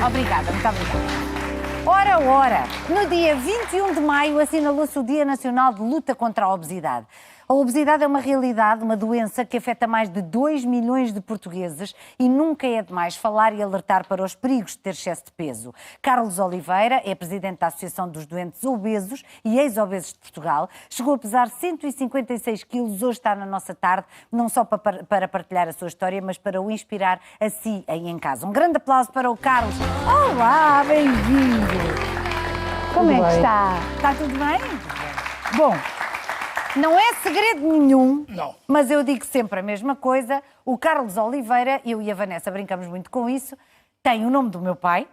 Obrigada, muito obrigada. Ora, no dia 21 de maio assinalou-se o Dia Nacional de Luta contra a Obesidade. A obesidade é uma realidade, uma doença que afeta mais de 2 milhões de portugueses e nunca é demais falar e alertar para os perigos de ter excesso de peso. Carlos Oliveira é presidente da Associação dos Doentes Obesos e Ex-Obesos de Portugal. Chegou a pesar 156 quilos, hoje está na nossa tarde, não só para partilhar a sua história, mas para o inspirar a si aí em casa. Um grande aplauso para o Carlos. Olá, bem-vindo! Como é que está? Está tudo bem? Bom, não é segredo nenhum, mas eu digo sempre a mesma coisa. O Carlos Oliveira, eu e a Vanessa brincamos muito com isso, tem o nome do meu pai.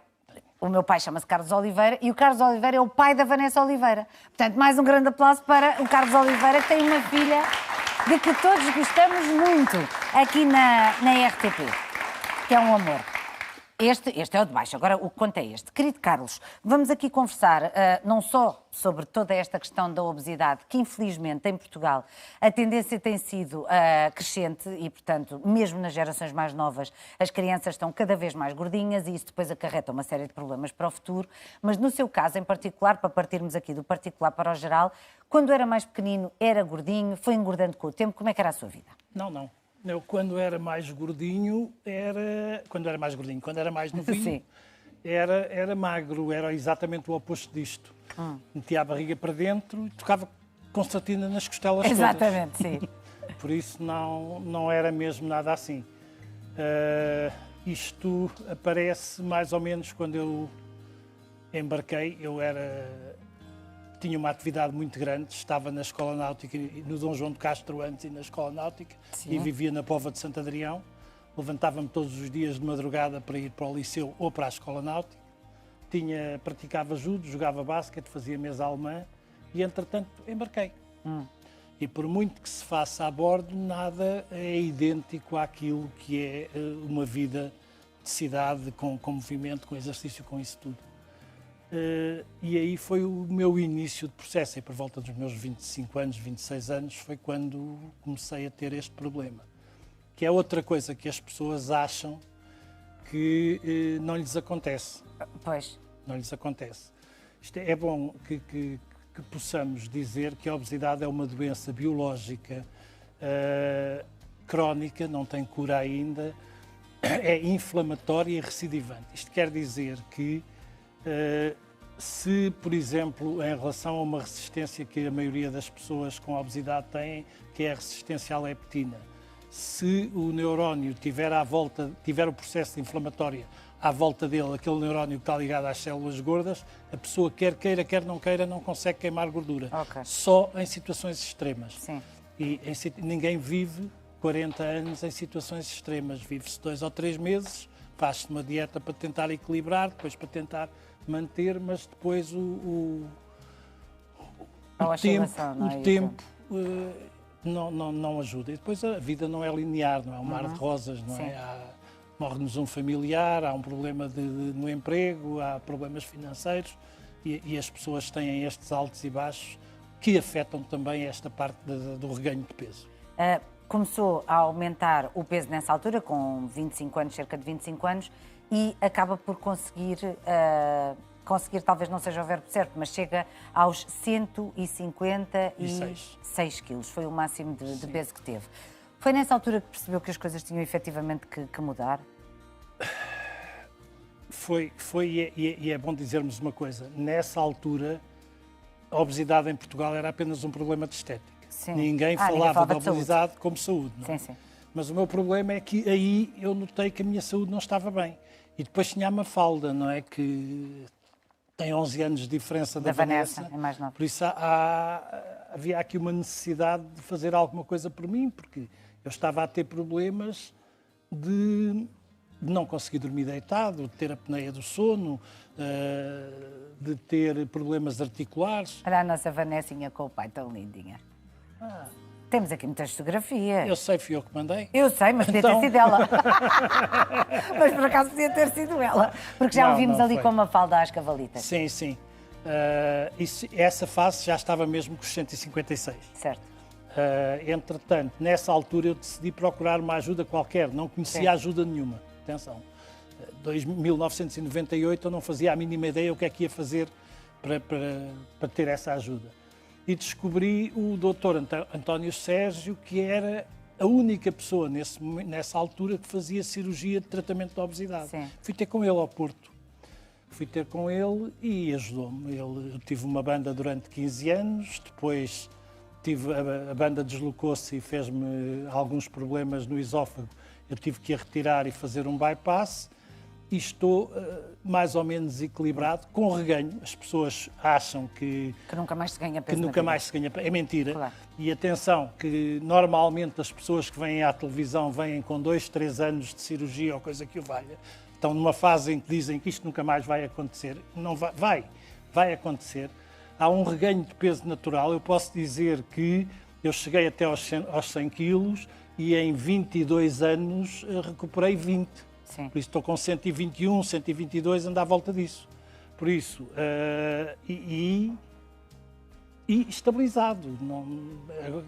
O meu pai chama-se Carlos Oliveira e o Carlos Oliveira é o pai da Vanessa Oliveira. Portanto, mais um grande aplauso para o Carlos Oliveira, que tem uma filha de que todos gostamos muito aqui na RTP, que é um amor. Este é o de baixo, agora o que conta é este. Querido Carlos, vamos aqui conversar não só sobre toda esta questão da obesidade, que infelizmente em Portugal a tendência tem sido crescente e, portanto, mesmo nas gerações mais novas, as crianças estão cada vez mais gordinhas e isso depois acarreta uma série de problemas para o futuro. Mas no seu caso em particular, para partirmos aqui do particular para o geral, quando era mais pequenino era gordinho, foi engordando com o tempo, como é que era a sua vida? Não. Eu, quando era mais gordinho, quando era mais novinho, era magro, era exatamente o oposto disto. Metia a barriga para dentro e tocava concertina nas costelas todas. Exatamente, sim. Por isso não era mesmo nada assim. Isto aparece mais ou menos quando eu embarquei. Tinha uma atividade muito grande, estava na Escola Náutica, no Dom João de Castro antes e na Escola Náutica, e vivia na Póvoa de Santo Adrião. Levantava-me todos os dias de madrugada para ir para o liceu ou para a Escola Náutica. Praticava judo, jogava basquete, fazia mesa alemã e, entretanto, embarquei. E por muito que se faça a bordo, nada é idêntico àquilo que é uma vida de cidade, com movimento, com exercício, com isso tudo. E aí foi o meu início de processo, e por volta dos meus 25 anos, 26 anos, foi quando comecei a ter este problema. Que é outra coisa que as pessoas acham que não lhes acontece. Pois. Não lhes acontece. É bom que possamos dizer que a obesidade é uma doença biológica, crónica, não tem cura ainda, é inflamatória e recidivante. Isto quer dizer que se, por exemplo, em relação a uma resistência que a maioria das pessoas com obesidade têm, que é a resistência à leptina, se o neurónio tiver o processo inflamatório à volta dele, aquele neurónio que está ligado às células gordas, a pessoa quer queira, quer não queira, não consegue queimar gordura. Só em situações extremas. Sim. E ninguém vive 40 anos em situações extremas. Vive-se 2 ou 3 meses, faz-se uma dieta para tentar equilibrar, depois para tentar manter, mas depois o tempo não ajuda. E depois a vida não é linear, não é um mar de rosas, não é? Morre-nos um familiar, há um problema no emprego, há problemas financeiros e as pessoas têm estes altos e baixos que afetam também esta parte do reganho de peso. Começou a aumentar o peso nessa altura, com 25 anos, cerca de 25 anos, e acaba por conseguir, talvez não seja o verbo certo, mas chega aos 156 quilos. Foi o máximo de peso que teve. Foi nessa altura que percebeu que as coisas tinham efetivamente que mudar? Foi e é bom dizermos uma coisa. Nessa altura, a obesidade em Portugal era apenas um problema de estética. Sim. Ninguém falava da obesidade saúde. como saúde. Não? Sim. Mas o meu problema é que aí eu notei que a minha saúde não estava bem. E depois tinha a Mafalda, não é? Que tem 11 anos de diferença da Vanessa. É mais nova. Por isso havia aqui uma necessidade de fazer alguma coisa por mim, porque eu estava a ter problemas de não conseguir dormir deitado, de ter apneia do sono, de ter problemas articulares. Olha a nossa Vanessinha com o pai, tão lindinha. Temos aqui muitas fotografias. Eu sei, fui eu que mandei. Eu sei, mas podia ter sido ela. Mas por acaso podia ter sido ela. Porque já o vimos ali com uma falda às cavalitas. Sim. Essa fase já estava mesmo com os 156. Certo. Entretanto, nessa altura eu decidi procurar uma ajuda qualquer. Não conhecia ajuda nenhuma. Atenção. 1998 eu não fazia a mínima ideia o que é que ia fazer para ter essa ajuda. E descobri o Dr. António Sérgio, que era a única pessoa nessa altura que fazia cirurgia de tratamento da obesidade. Sim. Fui ter com ele ao Porto. Fui ter com ele e ajudou-me. Eu tive uma banda durante 15 anos, depois a banda deslocou-se e fez-me alguns problemas no esófago. Eu tive que a retirar e fazer um bypass e estou mais ou menos equilibrado, com reganho. As pessoas acham que nunca mais se ganha peso. Que nunca mais se ganha peso. É mentira. Claro. E atenção, que normalmente as pessoas que vêm à televisão vêm com 2, 3 anos de cirurgia ou coisa que o valha. Estão numa fase em que dizem que isto nunca mais vai acontecer. Não vai acontecer. Há um reganho de peso natural. Eu posso dizer que eu cheguei até aos 100 quilos e em 22 anos recuperei 20. Sim. Por isso estou com 121, 122, ando à volta disso. Por isso, e estabilizado. Não,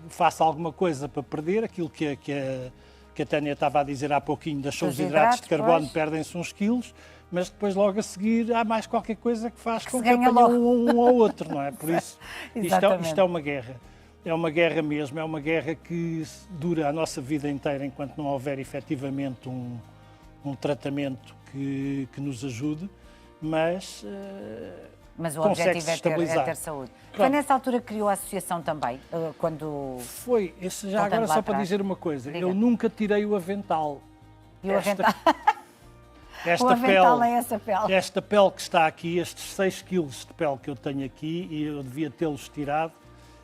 faço alguma coisa para perder aquilo que a Tânia estava a dizer há pouquinho, das seus hidratos de carbono, perdem-se uns quilos, mas depois logo a seguir há mais qualquer coisa que faz com que eu tenha um ou outro, não é? Por isso, isto é uma guerra. É uma guerra mesmo, é uma guerra que dura a nossa vida inteira enquanto não houver efetivamente um tratamento que nos ajude, mas o objetivo é ter saúde. Pronto. Foi nessa altura que criou a associação também? Quando... Foi. Agora só para dizer uma coisa, eu nunca tirei o avental. E o avental? Esta o avental é essa pele. Esta pele que está aqui, estes 6 quilos de pele que eu tenho aqui, e eu devia tê-los tirado,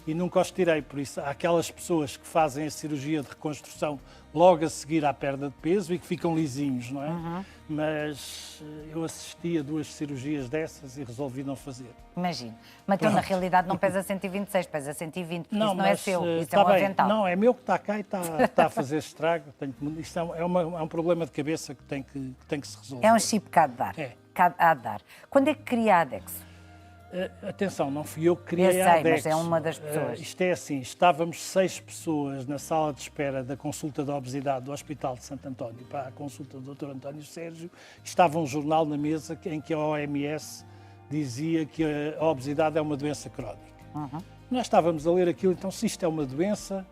e nunca os tirei. Por isso, há aquelas pessoas que fazem a cirurgia de reconstrução logo a seguir à perda de peso e que ficam lisinhos, não é? Uhum. Mas eu assisti a 2 cirurgias dessas e resolvi não fazer. Imagino. Mas tu, na realidade, não pesa 126, pesa 120, porque isso não é seu, isso é um avental. Não, é meu que está cá e está a fazer estrago. Isto é um problema de cabeça que tem que se resolver. É um chip que há de dar. É. Há de dar. Quando é que cria a Adexo? Atenção, não fui eu que criei a Adexo. Mas é uma das pessoas. Isto é assim, estávamos 6 pessoas na sala de espera da consulta da obesidade do Hospital de Santo António para a consulta do Dr. António Sérgio. Estava um jornal na mesa em que a OMS dizia que a obesidade é uma doença crónica. Uhum. Nós estávamos a ler aquilo, então se isto é uma doença,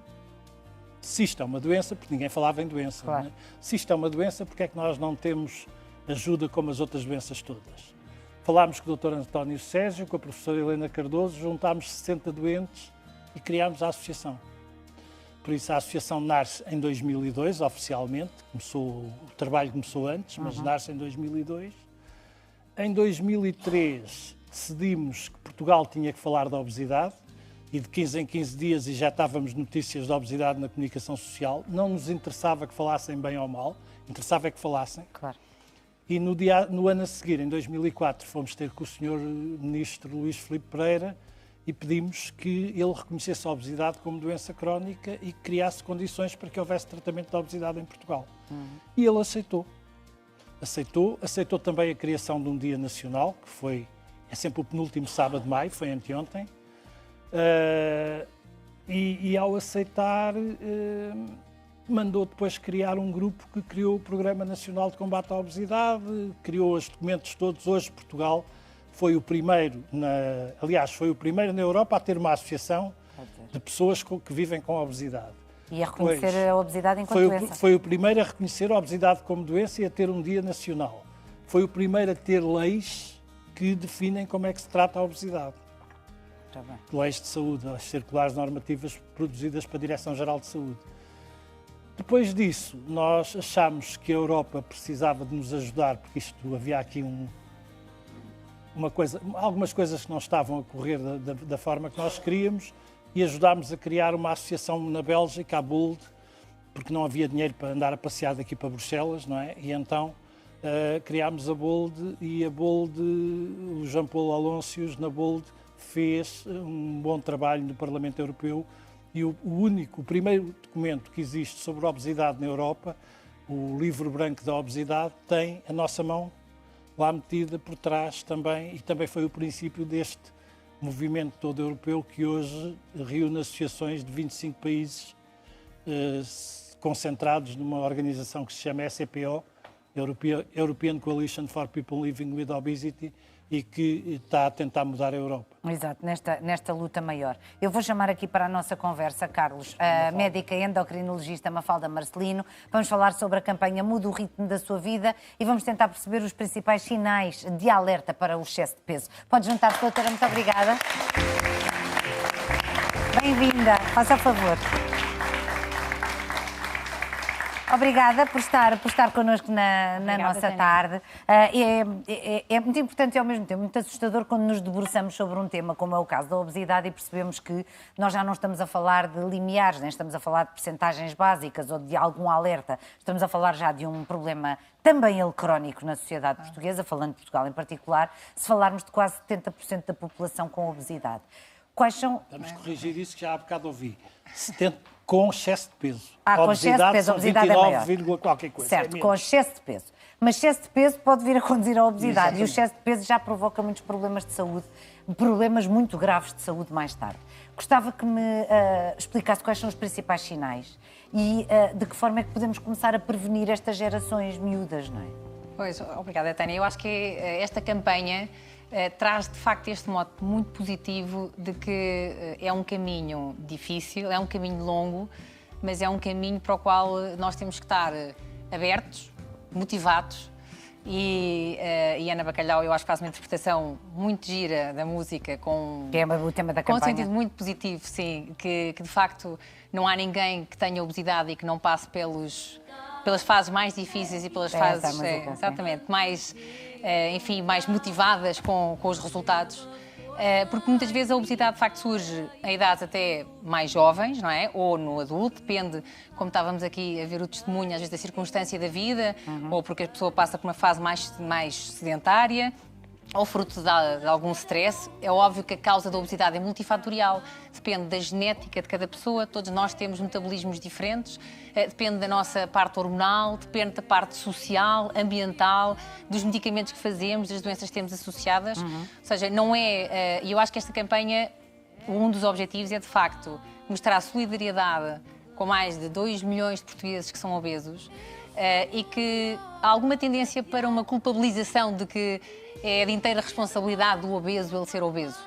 porque ninguém falava em doença, claro. Não é? Se isto é uma doença, porque é que nós não temos ajuda como as outras doenças todas? Falámos com o Dr. António Sérgio, com a professora Helena Cardoso, juntámos 60 doentes e criámos a associação. Por isso a associação nasce em 2002, oficialmente, o trabalho começou antes, mas nasce em 2002. Em 2003 decidimos que Portugal tinha que falar da obesidade e de 15 em 15 dias e já estávamos notícias da obesidade na comunicação social. Não nos interessava que falassem bem ou mal, interessava é que falassem. Claro. E no ano a seguir, em 2004, fomos ter com o Sr. Ministro Luís Filipe Pereira e pedimos que ele reconhecesse a obesidade como doença crónica e que criasse condições para que houvesse tratamento da obesidade em Portugal. E ele aceitou. Aceitou também a criação de um Dia Nacional, que é sempre o penúltimo sábado de maio, foi anteontem. E ao aceitar... mandou depois criar um grupo que criou o Programa Nacional de Combate à Obesidade, criou os documentos todos. Hoje Portugal foi o primeiro, foi o primeiro na Europa a ter uma associação de pessoas que vivem com obesidade. E a reconhecer a obesidade enquanto doença. Foi o primeiro a reconhecer a obesidade como doença e a ter um dia nacional. Foi o primeiro a ter leis que definem como é que se trata a obesidade. Tá bem. Leis de saúde, as circulares normativas produzidas para a Direção-Geral de Saúde. Depois disso, nós achámos que a Europa precisava de nos ajudar, porque havia aqui algumas coisas que não estavam a correr da forma que nós queríamos, e ajudámos a criar uma associação na Bélgica, a BOLD, porque não havia dinheiro para andar a passear daqui para Bruxelas, não é? E então criámos a BOLD, e a BOLD, o Jean Paul Alôncios, na BOLD, fez um bom trabalho no Parlamento Europeu. E o primeiro documento que existe sobre a obesidade na Europa, o Livro Branco da Obesidade, tem a nossa mão lá metida por trás também, e também foi o princípio deste movimento todo europeu que hoje reúne associações de 25 países concentrados numa organização que se chama SEPO, European Coalition for People Living with Obesity, e que está a tentar mudar a Europa. Exato, nesta luta maior. Eu vou chamar aqui para a nossa conversa, Carlos, a médica endocrinologista Mafalda Marcelino. Vamos falar sobre a campanha Muda o Ritmo da Sua Vida e vamos tentar perceber os principais sinais de alerta para o excesso de peso. Pode juntar-se, doutora, muito obrigada. Bem-vinda, faça favor. Obrigada por estar connosco na nossa tarde. É muito importante e ao mesmo tempo muito assustador quando nos debruçamos sobre um tema como é o caso da obesidade e percebemos que nós já não estamos a falar de limiares, nem estamos a falar de percentagens básicas ou de algum alerta. Estamos a falar já de um problema também ele crónico na sociedade portuguesa, falando de Portugal em particular, se falarmos de quase 70% da população com obesidade. Quais são... Vamos corrigir isso que já há bocado ouvi. 70 com excesso de peso. Com excesso de peso, a obesidade é maior. 29, qualquer coisa. Certo, com excesso de peso. Mas excesso de peso pode vir a conduzir à obesidade. Exatamente. E o excesso de peso já provoca muitos problemas de saúde, problemas muito graves de saúde mais tarde. Gostava que me explicasse quais são os principais sinais e de que forma é que podemos começar a prevenir estas gerações miúdas, não é? Pois, obrigada, Tânia. Eu acho que esta campanha traz, de facto, este mote muito positivo de que é um caminho difícil, é um caminho longo, mas é um caminho para o qual nós temos que estar abertos, motivados. E Ana Bacalhau, eu acho que faz uma interpretação muito gira da música, que é o tema da campanha. Com um sentido muito positivo, sim, que de facto não há ninguém que tenha obesidade e que não passe pelas fases mais difíceis e pelas fases música, exatamente, mais, enfim, mais motivadas com os resultados. Porque muitas vezes a obesidade de facto surge em idades até mais jovens, não é? Ou no adulto, depende, como estávamos aqui a ver o testemunho, às vezes da circunstância da vida, ou porque a pessoa passa por uma fase mais sedentária, ou fruto de algum stress. É óbvio que a causa da obesidade é multifatorial, depende da genética de cada pessoa, todos nós temos metabolismos diferentes, depende da nossa parte hormonal, depende da parte social, ambiental, dos medicamentos que fazemos, das doenças que temos associadas. Ou seja, não é... E eu acho que esta campanha, um dos objetivos é, de facto, mostrar solidariedade com mais de 2 milhões de portugueses que são obesos e que há alguma tendência para uma culpabilização de que é de inteira responsabilidade do obeso ele ser obeso.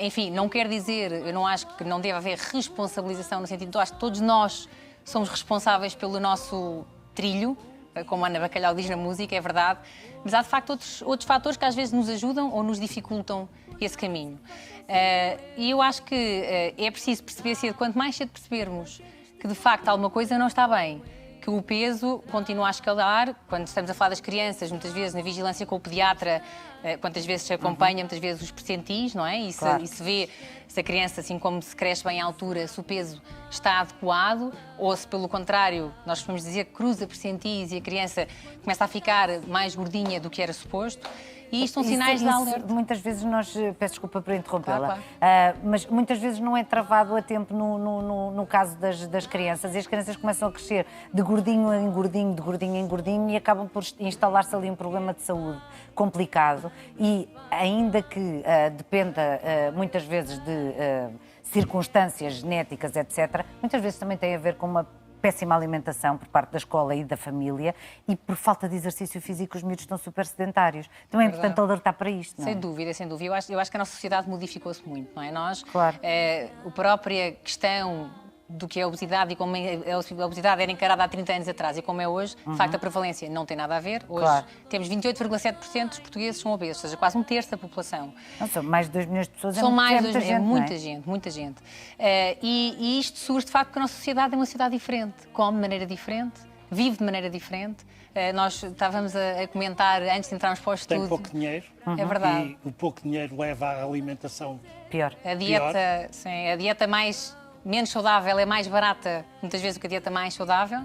Enfim, não quer dizer, eu não acho que não deve haver responsabilização no sentido de acho que todos nós somos responsáveis pelo nosso trilho, como a Ana Bacalhau diz na música, é verdade, mas há de facto outros fatores que às vezes nos ajudam ou nos dificultam esse caminho. E eu acho que é preciso perceber cedo, quanto mais cedo percebermos que de facto alguma coisa não está bem, que o peso continua a escalar, quando estamos a falar das crianças, muitas vezes na vigilância com o pediatra, quantas vezes se acompanha, muitas vezes os percentis, não é? E se vê se a criança, assim como se cresce bem à altura, se o peso está adequado, ou se pelo contrário, nós podemos dizer que cruza percentis e a criança começa a ficar mais gordinha do que era suposto. E isto são sinais de alerta. Muitas vezes nós, peço desculpa por interrompê-la, claro. Mas muitas vezes não é travado a tempo no caso das crianças. E as crianças começam a crescer de gordinho em gordinho, de gordinho em gordinho e acabam por instalar-se ali um problema de saúde complicado. E ainda que dependa muitas vezes de circunstâncias genéticas, etc., muitas vezes também tem a ver com uma péssima alimentação por parte da escola e da família e por falta de exercício físico os miúdos estão super sedentários. Então é importante alertar para isto, não é? Sem dúvida, sem dúvida. Eu acho que a nossa sociedade modificou-se muito, não é? Nós, claro. A própria questão do que é a obesidade e como a obesidade era encarada há 30 anos atrás e como é hoje, de facto a prevalência não tem nada a ver. Hoje temos 28,7% dos portugueses são obesos, ou seja, quase um terço da população. Não, são mais de 2 milhões de pessoas, são muita gente. Muita gente. E isto surge de facto porque a nossa sociedade é uma sociedade diferente, come de maneira diferente, vive de maneira diferente. Nós estávamos a comentar antes de entrarmos para o estudo. Tem pouco dinheiro. É verdade. E o pouco dinheiro leva à alimentação pior. A dieta, sim, a dieta menos saudável é mais barata, muitas vezes, do que a dieta mais saudável.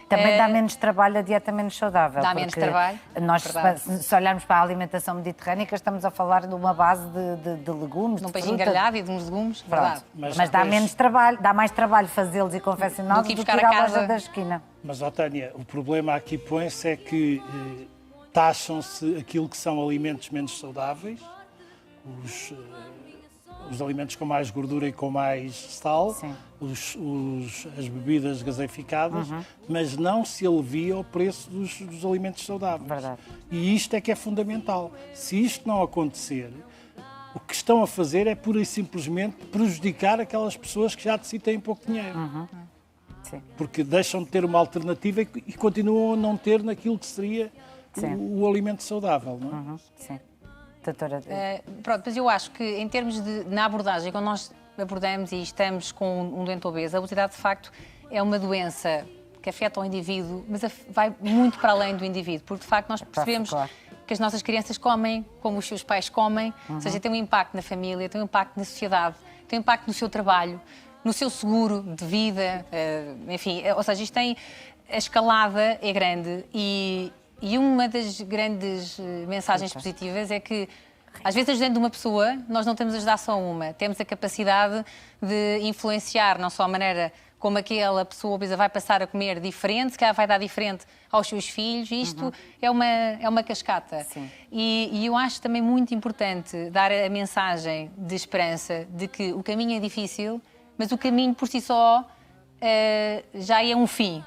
Também dá menos trabalho a dieta menos saudável. Dá menos trabalho. Nós, se olharmos para a alimentação mediterrânica, estamos a falar de uma base de legumes, de um de peixe fruta. engrelhado e de uns legumes, verdade. Mas dá menos trabalho, dá mais trabalho fazê-los e confeccioná-los do que ir à loja da esquina. Mas, Tânia, o problema aqui põe-se é que taxam-se aquilo que são alimentos menos saudáveis, os alimentos com mais gordura e com mais sal, Sim. as bebidas gaseificadas, mas não se alivia o preço dos alimentos saudáveis. Verdade. E isto é que é fundamental. Se isto não acontecer, o que estão a fazer é pura e simplesmente prejudicar aquelas pessoas que já de si têm pouco dinheiro. Sim. Porque deixam de ter uma alternativa e continuam a não ter naquilo que seria o alimento saudável. Não é? Sim. Doutora... Pronto, mas eu acho que em termos na abordagem, quando nós abordamos e estamos com um doente obeso, a obesidade de facto é uma doença que afeta o indivíduo, mas vai muito para além do indivíduo, porque de facto nós percebemos que as nossas crianças comem como os seus pais comem, ou seja, tem um impacto na família, tem um impacto na sociedade, tem um impacto no seu trabalho, no seu seguro de vida, enfim, ou seja, isto tem... A escalada é grande e uma das grandes mensagens positivas é que, às vezes, ajudando uma pessoa, nós não temos a ajudar só uma. Temos a capacidade de influenciar não só a maneira como aquela pessoa obesa vai passar a comer diferente, se calhar vai dar diferente aos seus filhos. E isto é uma cascata. Sim. E eu acho também muito importante dar a mensagem de esperança de que o caminho é difícil, mas o caminho por si só já é um fim.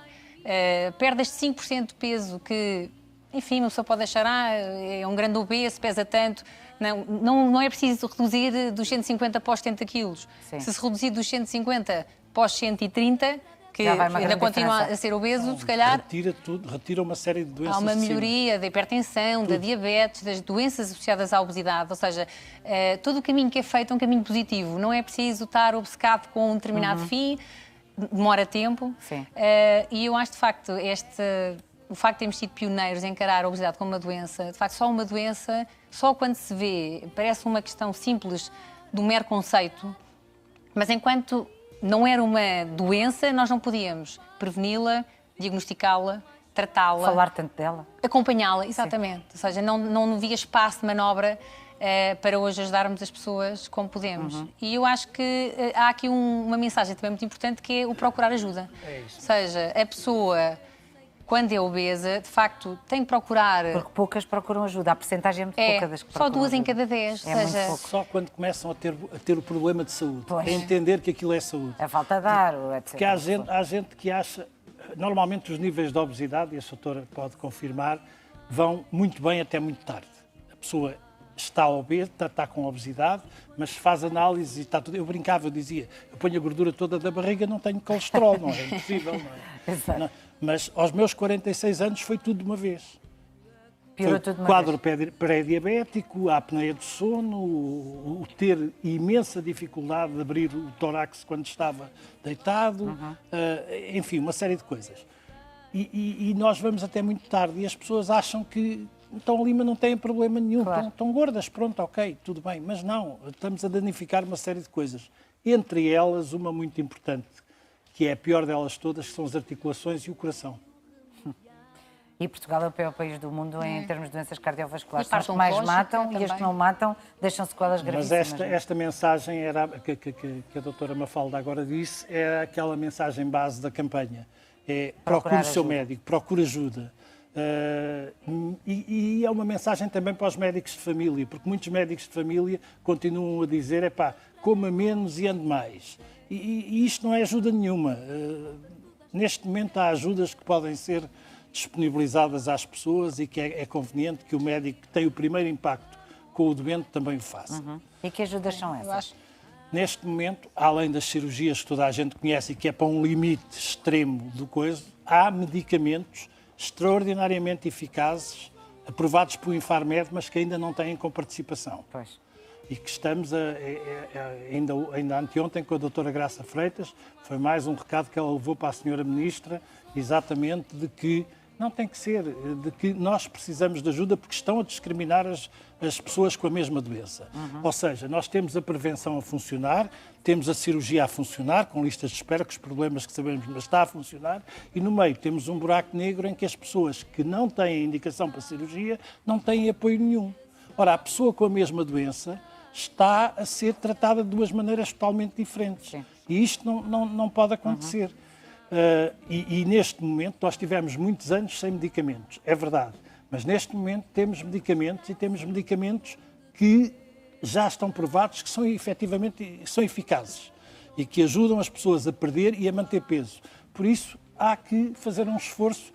Perde este 5% de peso que, enfim, uma pessoa pode achar, é um grande obeso, pesa tanto. Não é preciso reduzir dos 150 para os 70 quilos. Sim. Se reduzir dos 150 para os 130, que ainda continua a ser obeso, se calhar... Retira uma série de doenças. Há uma melhoria da hipertensão, da diabetes, das doenças associadas à obesidade. Ou seja, todo o caminho que é feito é um caminho positivo. Não é preciso estar obcecado com um determinado fim, demora tempo. Sim. E eu acho, de facto, o facto de termos sido pioneiros em encarar a obesidade como uma doença, de facto, só uma doença, só quando se vê, parece uma questão simples de um mero conceito, mas enquanto não era uma doença, nós não podíamos preveni-la, diagnosticá-la, tratá-la. Falar tanto dela. Acompanhá-la, exatamente. Sim. Ou seja, não havia espaço de manobra para hoje ajudarmos as pessoas como podemos. E eu acho que há aqui uma mensagem também muito importante, que é o procurar ajuda. É isso. Ou seja, a pessoa, quando é obesa, de facto, tem que procurar... Porque poucas procuram ajuda. A percentagem é muito pouca das que só procuram 2 em ajuda. cada 10. É muito pouco. Só quando começam a ter o problema de saúde. Pois. A entender que aquilo é saúde. A falta de ar, etc. Porque há gente que acha... Normalmente os níveis de obesidade, e a doutora pode confirmar, vão muito bem até muito tarde. A pessoa está obesa, está com obesidade, mas faz análise e está tudo... Eu brincava, eu dizia, eu ponho a gordura toda da barriga, não tenho colesterol, não é impossível, não é? Exato. Não, mas aos meus 46 anos foi tudo de uma vez. Piorou tudo de uma Quadro vez. pré-diabético, a apneia do sono, o ter imensa dificuldade de abrir o tórax quando estava deitado, enfim, uma série de coisas. E nós vamos até muito tarde e as pessoas acham que estão ali, mas não têm problema nenhum, Claro. estão gordas, pronto, ok, tudo bem, mas não, estamos a danificar uma série de coisas. Entre elas, uma muito importante, que é a pior delas todas, que são as articulações e o coração. E Portugal é o pior país do mundo em termos de doenças cardiovasculares. E São as que parte mais oncológica matam e as que também. não matam deixam sequelas Mas gravíssimas. esta mensagem era, que a doutora Mafalda agora disse, é aquela mensagem base da campanha. É procure o seu ajuda. médico, procure ajuda. E é uma mensagem também para os médicos de família, porque muitos médicos de família continuam a dizer, coma menos e ande mais. E isto não é ajuda nenhuma. Neste momento há ajudas que podem ser disponibilizadas às pessoas e que é conveniente que o médico que tem o primeiro impacto com o doente também o faça. E que ajudas são Eu essas? acho. Neste momento, além das cirurgias que toda a gente conhece e que é para um limite extremo do coisa, há medicamentos extraordinariamente eficazes, aprovados pelo Infarmed, mas que ainda não têm comparticipação. Pois. E que estamos ainda anteontem com a doutora Graça Freitas, foi mais um recado que ela levou para a senhora Ministra, exatamente de que não tem que ser, de que nós precisamos de ajuda porque estão a discriminar as pessoas com a mesma doença. Ou seja, nós temos a prevenção a funcionar, temos a cirurgia a funcionar, com listas de espera, com os problemas que sabemos, mas está a funcionar, e no meio temos um buraco negro em que as pessoas que não têm indicação para cirurgia não têm apoio nenhum. Ora, a pessoa com a mesma doença está a ser tratada de duas maneiras totalmente diferentes. Sim. E isto não pode acontecer. E neste momento nós tivemos muitos anos sem medicamentos, é verdade. Mas neste momento temos medicamentos e temos medicamentos que já estão provados que são efetivamente eficazes e que ajudam as pessoas a perder e a manter peso. Por isso, há que fazer um esforço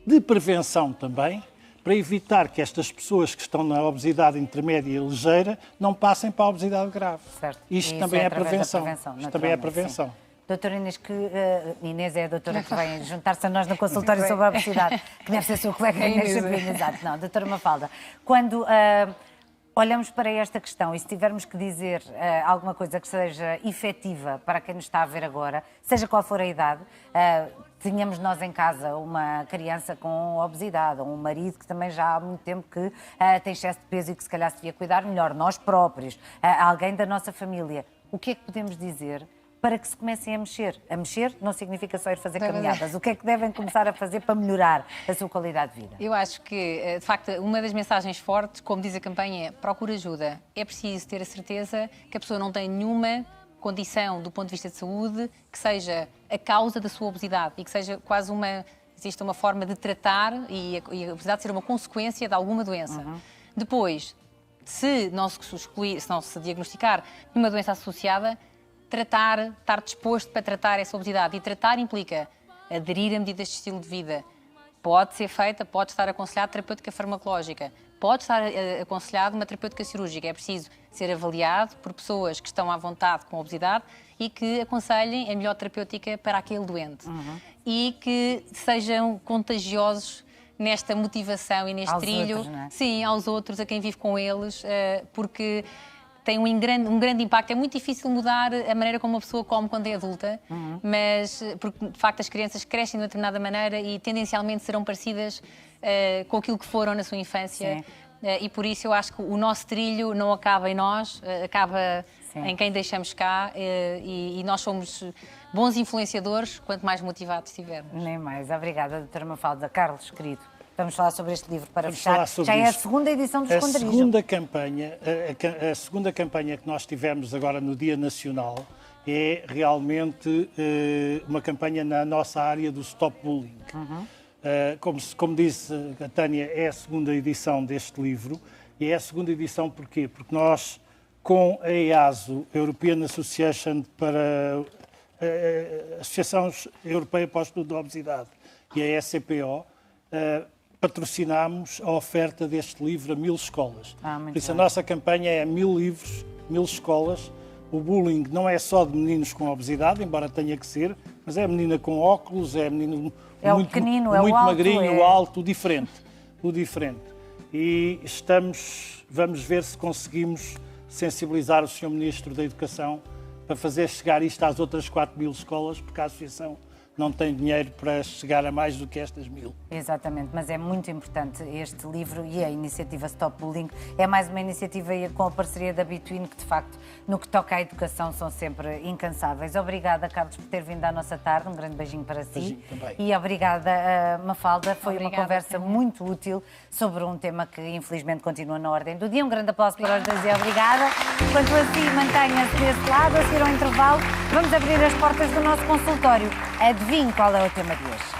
de prevenção também, para evitar que estas pessoas que estão na obesidade intermédia e ligeira não passem para a obesidade grave. Certo. Isto também é prevenção. Isto também é prevenção. Sim. Doutora Inês, Inês é a doutora que vem juntar-se a nós no consultório sobre a obesidade, que deve ser seu colega Inês Sabino, exato. Não, doutora Mafalda, quando olhamos para esta questão e se tivermos que dizer alguma coisa que seja efetiva para quem nos está a ver agora, seja qual for a idade, tínhamos nós em casa uma criança com obesidade, ou um marido que também já há muito tempo que tem excesso de peso e que se calhar se devia cuidar melhor, nós próprios, alguém da nossa família. O que é que podemos dizer para que se comecem a mexer? A mexer não significa só ir fazer caminhadas. O que é que devem começar a fazer para melhorar a sua qualidade de vida? Eu acho que, de facto, uma das mensagens fortes, como diz a campanha, é procura ajuda. É preciso ter a certeza que a pessoa não tem nenhuma condição do ponto de vista de saúde que seja a causa da sua obesidade e que seja quase existe uma forma de tratar e a obesidade ser uma consequência de alguma doença. Depois, se não se diagnosticar nenhuma doença associada, estar disposto para tratar essa obesidade. E tratar implica aderir a medidas de estilo de vida. Pode ser feita, pode estar aconselhada terapêutica farmacológica, pode estar aconselhado uma terapêutica cirúrgica. É preciso ser avaliado por pessoas que estão à vontade com obesidade e que aconselhem a melhor terapêutica para aquele doente. E que sejam contagiosos nesta motivação e neste trilho. Outros, não é? Sim, aos outros, a quem vive com eles, porque tem um grande impacto. É muito difícil mudar a maneira como uma pessoa come quando é adulta, mas porque de facto as crianças crescem de uma determinada maneira e tendencialmente serão parecidas com aquilo que foram na sua infância. E por isso eu acho que o nosso trilho não acaba em nós, acaba em quem deixamos cá, e nós somos bons influenciadores quanto mais motivados estivermos. Nem mais. Obrigada, doutora Mafalda. Carlos, querido, vamos falar sobre este livro para fechar. Já é a segunda edição do Esconderijo. A segunda campanha que nós tivemos agora no Dia Nacional é realmente uma campanha na nossa área do Stop Bullying. Como disse a Tânia, é a segunda edição deste livro. E é a segunda edição porquê? Porque nós, com a EASO, European Association para a Associação Europeia para o Estudo da Obesidade, e a ECPO, patrocinámos a oferta deste livro a 1000 escolas. Por isso, a nossa campanha é 1000 livros, 1000 escolas. O bullying não é só de meninos com obesidade, embora tenha que ser, mas é a menina com óculos, é menino muito pequenino, muito alto, magrinho, o alto, o diferente. E vamos ver se conseguimos sensibilizar o Sr. Ministro da Educação para fazer chegar isto às outras 4000 escolas, porque a Associação não tem dinheiro para chegar a mais do que estas 1000. Exatamente, mas é muito importante este livro e a iniciativa Stop Bullying. É mais uma iniciativa com a parceria da Between, que de facto, no que toca à educação, são sempre incansáveis. Obrigada, Carlos, por ter vindo à nossa tarde. Um grande beijinho para si. Beijinho também. E obrigada, Mafalda. Foi Obrigada, uma conversa muito útil sobre um tema que infelizmente continua na ordem do dia. Um grande aplauso para os dois e obrigada. Quanto assim, mantenha-se desse lado, a seguir ao intervalo. Vamos abrir as portas do nosso consultório. Adivinhe qual é o tema de hoje.